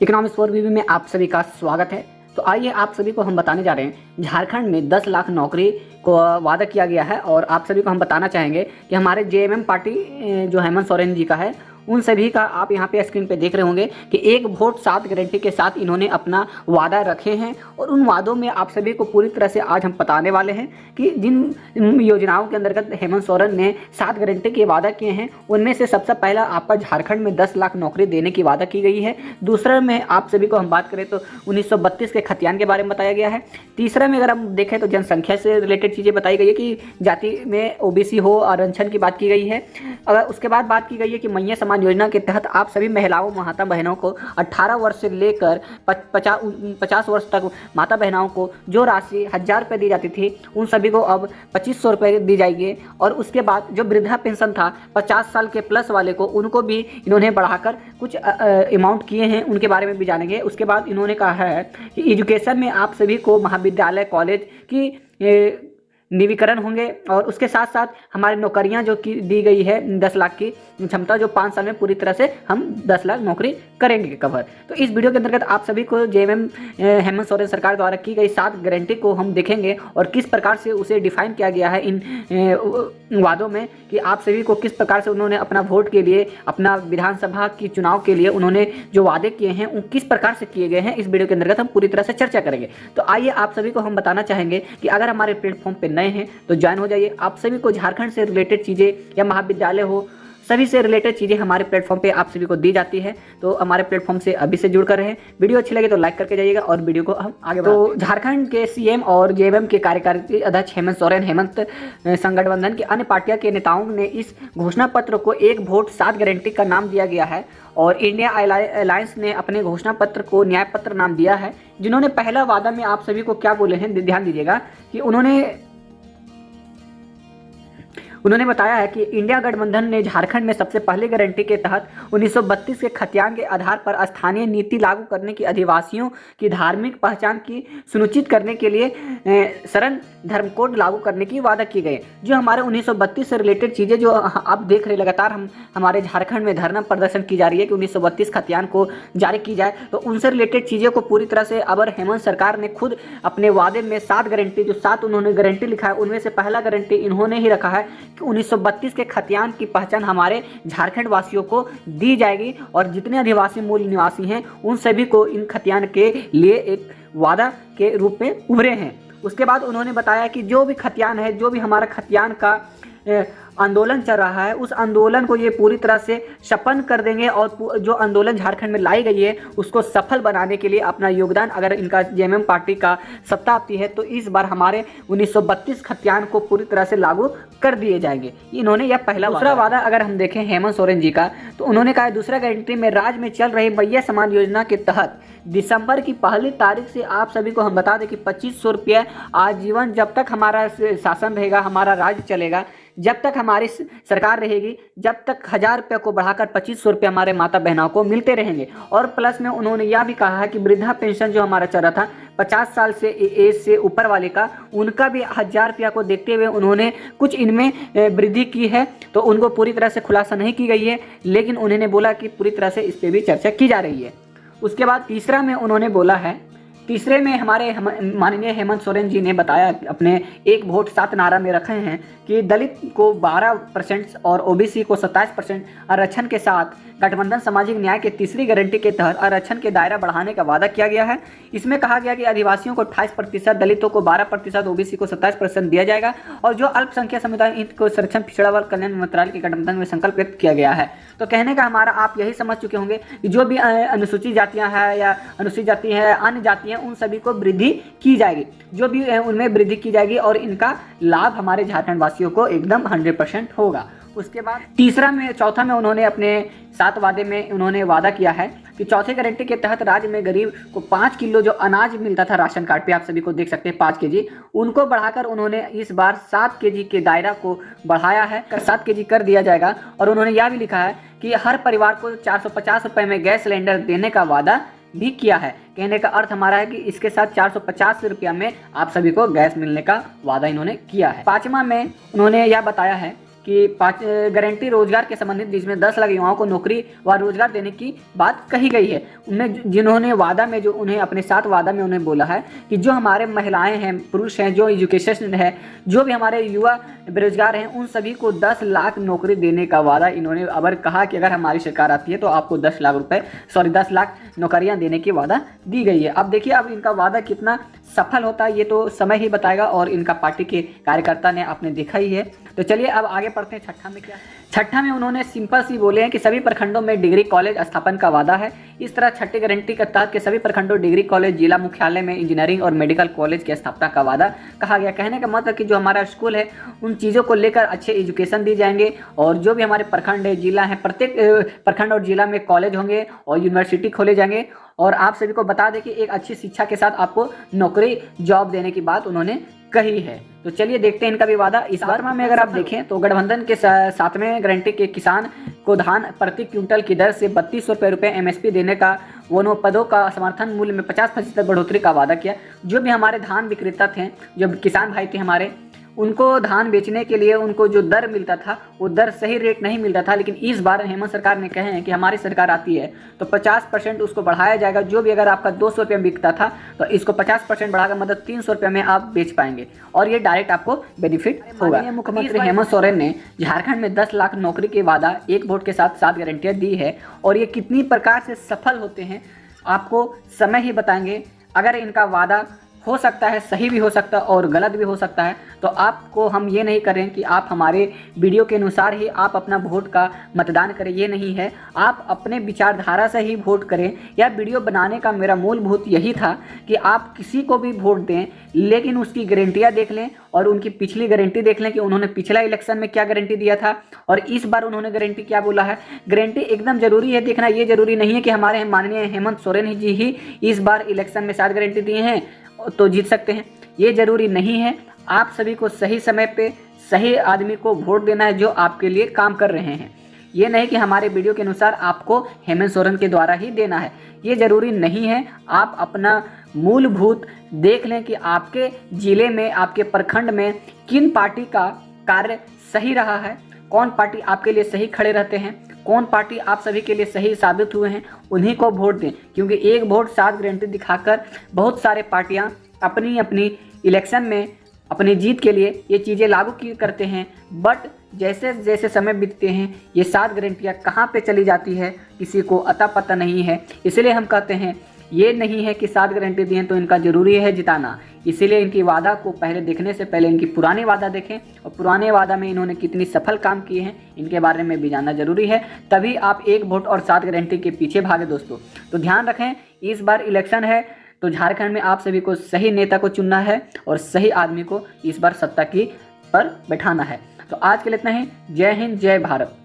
Economics for वीवी में आप सभी का स्वागत है। तो आइए आप सभी को हम बताने जा रहे हैं झारखंड में 10 लाख नौकरी को वादा किया गया है। और आप सभी को हम बताना चाहेंगे कि हमारे जेएमएम पार्टी जो हेमंत सोरेन जी का है, उन सभी का आप यहाँ पे स्क्रीन पे देख रहे होंगे कि एक वोट 7 गारंटी के साथ इन्होंने अपना वादा रखे हैं। और उन वादों में आप सभी को पूरी तरह से आज हम बताने वाले हैं कि जिन योजनाओं के अंतर्गत हेमंत सोरेन ने 7 गारंटी के वादा किए हैं, उनमें से सबसे पहला आपका झारखंड में 10 लाख नौकरी देने की वादा की गई है। दूसरा में आप सभी को हम बात करें तो 1932 के खतियान के बारे में बताया गया है। तीसरा में अगर हम देखें तो जनसंख्या से रिलेटेड चीज़ें बताई गई है कि जाति में ओबीसी हो, आरक्षण की बात की गई है। अगर उसके बाद बात की गई है कि मैया समाज योजना के तहत आप सभी महिलाओं माता बहनों को 18 वर्ष से लेकर 50 वर्ष तक माता बहनों को जो राशि 1000 रुपये दी जाती थी, उन सभी को अब 2500 रुपये दी जाएगी। और उसके बाद जो वृद्धा पेंशन था 50 साल के प्लस वाले को, उनको भी इन्होंने बढ़ाकर कुछ अमाउंट किए हैं, उनके बारे में भी जानेंगे। उसके बाद इन्होंने कहा है कि एजुकेशन में आप सभी को महाविद्यालय कॉलेज की निवीकरण होंगे। और उसके साथ साथ हमारी नौकरियां जो की दी गई है 10 लाख की क्षमता, जो 5 साल में पूरी तरह से हम 10 लाख नौकरी करेंगे कवर। तो इस वीडियो के अंतर्गत आप सभी को जेएमएम हेमंत सोरेन सरकार द्वारा की गई 7 गारंटी को हम देखेंगे और किस प्रकार से उसे डिफाइन किया गया है इन वादों में, कि आप सभी को किस प्रकार से उन्होंने अपना वोट के लिए, अपना विधानसभा की चुनाव के लिए उन्होंने जो वादे किए हैं उन किस प्रकार से किए गए हैं। इस वीडियो के अंतर्गत हम पूरी तरह से चर्चा करेंगे। तो आइए आप सभी को हम बताना चाहेंगे कि अगर हमारे प्लेटफॉर्म पे नए हैं तो ज्वाइन हो जाइए। आप सभी को झारखंड से रिलेटेड चीज़ें या महाविद्यालय हो, सभी से रिलेटेड चीज़ें हमारे प्लेटफॉर्म पे आप सभी को दी जाती है। तो हमारे प्लेटफॉर्म से अभी से जुड़कर रहें। वीडियो अच्छी लगे तो लाइक करके जाइएगा और वीडियो को हम आगे तो झारखंड के सीएम और जेएमएम के कार्यकारी अध्यक्ष हेमंत सोरेन, हेमंत संगठबंधन की अन्य पार्टियों के नेताओं ने इस घोषणा पत्र को एक वोट 7 गारंटी का नाम दिया गया है। और इंडिया अलायंस ने अपने घोषणा पत्र को न्याय पत्र नाम दिया है। जिन्होंने पहला वादा में आप सभी को क्या बोले हैं, ध्यान दीजिएगा कि उन्होंने बताया है कि इंडिया गठबंधन ने झारखंड में सबसे पहले गारंटी के तहत 1932 के खतियान के आधार पर स्थानीय नीति लागू करने की, आदिवासियों की धार्मिक पहचान की सुनिश्चित करने के लिए शरण धर्म कोड लागू करने की वादा की गई। जो हमारे 1932 से रिलेटेड चीज़ें जो आप देख रहे लगातार हमारे झारखंड में धरना प्रदर्शन की जा रही है कि 1932 खतियान को जारी की जाए, तो उनसे रिलेटेड चीज़ों को पूरी तरह से अब हेमंत सरकार ने खुद अपने वादे में 7 गारंटी, जो 7 उन्होंने गारंटी लिखा है, उनमें से पहला गारंटी इन्होंने ही रखा है कि 1932 के खतियान की पहचान हमारे झारखंड वासियों को दी जाएगी। और जितने आदिवासी मूल निवासी हैं उन सभी को इन खतियान के लिए एक वादा के रूप में उभरे हैं। उसके बाद उन्होंने बताया कि जो भी खतियान है, जो भी हमारा खतियान का आंदोलन चल रहा है, उस आंदोलन को ये पूरी तरह से सफल कर देंगे। और जो आंदोलन झारखंड में लाई गई है उसको सफल बनाने के लिए अपना योगदान, अगर इनका जेएमएम पार्टी का सत्ता आती है तो इस बार हमारे 1932 खतियान को पूरी तरह से लागू कर दिए जाएंगे। इन्होंने यह पहला दूसरा वादा अगर हम देखें हेमंत सोरेन जी का, तो उन्होंने कहा दूसरा गारंटी में राज्य में चल रही मैया समाज योजना के तहत दिसंबर की पहली तारीख से आप सभी को हम बता दें कि 2500 रुपये आजीवन, जब तक हमारा शासन रहेगा, हमारा राज्य चलेगा, जब तक हमारी सरकार रहेगी, जब तक 1000 रुपये को बढ़ाकर 2500 रुपये हमारे माता बहनों को मिलते रहेंगे। और प्लस में उन्होंने यह भी कहा है कि वृद्धा पेंशन जो हमारा चल रहा था 50 साल से एज से ऊपर वाले का, उनका भी 1000 रुपया को देखते हुए उन्होंने कुछ इनमें वृद्धि की है। तो उनको पूरी तरह से खुलासा नहीं की गई है, लेकिन उन्होंने बोला कि पूरी तरह से इस पर भी चर्चा की जा रही है। उसके बाद तीसरा में उन्होंने बोला है, तीसरे में हमारे माननीय हेमंत सोरेन जी ने बताया अपने एक वोट 7 नारा में रखे हैं कि दलित को 12% और ओबीसी को 27% आरक्षण के साथ गठबंधन सामाजिक न्याय के तीसरी गारंटी के तहत आरक्षण के दायरा बढ़ाने का वादा किया गया है। इसमें कहा गया कि आदिवासियों को 28%, दलितों को 12%, ओबीसी को 27% दिया जाएगा। और जो अल्पसंख्यक समुदाय इनको संरक्षण पिछड़ा वर्ग कल्याण मंत्रालय के गठबंधन में संकल्प व्यक्त किया गया है। तो कहने का हमारा आप यही समझ चुके होंगे कि जो भी अनुसूचित जातियाँ हैं या अनुसूचित जाति है, अन्य जातियाँ, उन सभी को वृद्धि की जाएगी, जो भी उनमें वृद्धि की जाएगी और इनका लाभ हमारे झारखंड वासियों को एकदम 100% होगा। उसके बाद चौथा में उन्होंने अपने 7 वादे में उन्होंने वादा किया है कि चौथे गारंटी के तहत राज्य में गरीब को 5 किलो जो अनाज मिलता था राशन कार्ड पे, आप सभी को देख सकते हैं 5 केजी, उनको बढ़ाकर उन्होंने इस बार 7 केजी के दायरा को बढ़ाया है, 7 केजी कर दिया जाएगा। और उन्होंने यह भी लिखा है कि हर परिवार को 450 रुपये में गैस सिलेंडर देने का वादा भी किया है। कहने का अर्थ हमारा है कि इसके साथ 450 रुपया में आप सभी को गैस मिलने का वादा इन्होंने किया है। 5वां में उन्होंने यह बताया है कि 5 गारंटी रोजगार के संबंधित, जिसमें 10 लाख युवाओं को नौकरी व रोजगार देने की बात कही गई है। उन्हें जिन्होंने वादा में जो उन्हें अपने साथ वादा में उन्हें बोला है कि जो हमारे महिलाएं हैं, पुरुष हैं, जो एजुकेशन है, जो भी हमारे युवा बेरोजगार हैं, उन सभी को 10 लाख नौकरी देने का वादा इन्होंने अगर कहा कि अगर हमारी सरकार आती है तो आपको 10 लाख नौकरियां देने की वादा दी गई है। अब देखिए अब इनका वादा कितना सफल होता है ये तो समय ही बताएगा, और इनका पार्टी के कार्यकर्ता ने आपने देखा ही है। तो चलिए अब आगे पढ़ते हैं। छठा में क्या, छठा में उन्होंने सिंपल सी बोले हैं कि सभी प्रखंडों में डिग्री कॉलेज स्थापन का वादा है। इस तरह छठी गारंटी के तहत के सभी प्रखंडों डिग्री कॉलेज, जिला मुख्यालय में इंजीनियरिंग और मेडिकल कॉलेज की स्थापना का वादा कहा गया। कहने का मतलब कि जो हमारा स्कूल है उन चीज़ों को लेकर अच्छे एजुकेशन दी जाएंगे, और जो भी हमारे प्रखंड है, जिला है, प्रत्येक प्रखंड और जिला में कॉलेज होंगे और यूनिवर्सिटी खोले जाएंगे। और आप सभी को बता दें कि एक अच्छी शिक्षा के साथ आपको नौकरी जॉब देने की बात उन्होंने कही है। तो चलिए देखते हैं इनका भी वादा। इस बार में अगर आप देखें तो गठबंधन के 7वें गारंटी के किसान को धान प्रति क्विंटल की दर से 3200 रुपये MSP देने का, वनों पदों का समर्थन मूल्य में 50% बढ़ोतरी का वादा किया। जो भी हमारे धान विक्रेता थे, जो किसान भाई थे हमारे, उनको धान बेचने के लिए उनको जो दर मिलता था वो दर सही रेट नहीं मिलता था, लेकिन इस बार हेमंत सरकार ने कहे हैं कि हमारी सरकार आती है तो 50% उसको बढ़ाया जाएगा। जो भी अगर आपका 200 रुपये में बिकता था तो इसको 50% बढ़ाकर मतलब 300 रुपये में आप बेच पाएंगे, और ये डायरेक्ट आपको बेनिफिट होगा। मुख्यमंत्री हेमंत सोरेन ने झारखंड में 10 लाख नौकरी के वादा, एक वोट के साथ 7 गारंटियाँ दी है, और ये कितनी प्रकार से सफल होते हैं आपको समय ही बताएंगे। अगर इनका वादा हो सकता है, सही भी हो सकता है और गलत भी हो सकता है, तो आपको हम ये नहीं करें कि आप हमारे वीडियो के अनुसार ही आप अपना वोट का मतदान करें, ये नहीं है। आप अपने विचारधारा से ही वोट करें। यह वीडियो बनाने का मेरा मूलभूत यही था कि आप किसी को भी वोट दें, लेकिन उसकी गारंटियाँ देख लें और उनकी पिछली गारंटी देख लें कि उन्होंने पिछला इलेक्शन में क्या गारंटी दिया था और इस बार उन्होंने गारंटी क्या बोला है। गारंटी एकदम जरूरी है देखना। ये जरूरी नहीं है कि हमारे माननीय हेमंत सोरेन जी ही इस बार इलेक्शन में 7 गारंटी दिए हैं तो जीत सकते हैं, ये जरूरी नहीं है। आप सभी को सही समय पे सही आदमी को वोट देना है जो आपके लिए काम कर रहे हैं। ये नहीं कि हमारे वीडियो के अनुसार आपको हेमंत सोरेन के द्वारा ही देना है, ये जरूरी नहीं है। आप अपना मूलभूत देख लें कि आपके जिले में, आपके प्रखंड में किन पार्टी का कार्य सही रहा है, कौन पार्टी आपके लिए सही खड़े रहते हैं, कौन पार्टी आप सभी के लिए सही साबित हुए हैं, उन्हीं को वोट दें। क्योंकि एक वोट 7 गारंटी दिखाकर बहुत सारे पार्टियां अपनी अपनी इलेक्शन में अपनी जीत के लिए ये चीज़ें लागू करते हैं, बट जैसे जैसे समय बीतते हैं ये 7 गारंटियाँ कहाँ पे चली जाती है किसी को अता पता नहीं है। इसलिए हम कहते हैं ये नहीं है कि 7 गारंटी दी हैं तो इनका ज़रूरी है जिताना। इसीलिए इनकी वादा को पहले देखने से पहले इनकी पुरानी वादा देखें, और पुराने वादा में इन्होंने कितनी सफल काम किए हैं इनके बारे में भी जानना जरूरी है। तभी आप एक वोट और 7 गारंटी के पीछे भागे दोस्तों। तो ध्यान रखें, इस बार इलेक्शन है तो झारखंड में आप सभी को सही नेता को चुनना है और सही आदमी को इस बार सत्ता की पर बैठाना है। तो आज के लिए इतना ही। जय हिंद, जय भारत।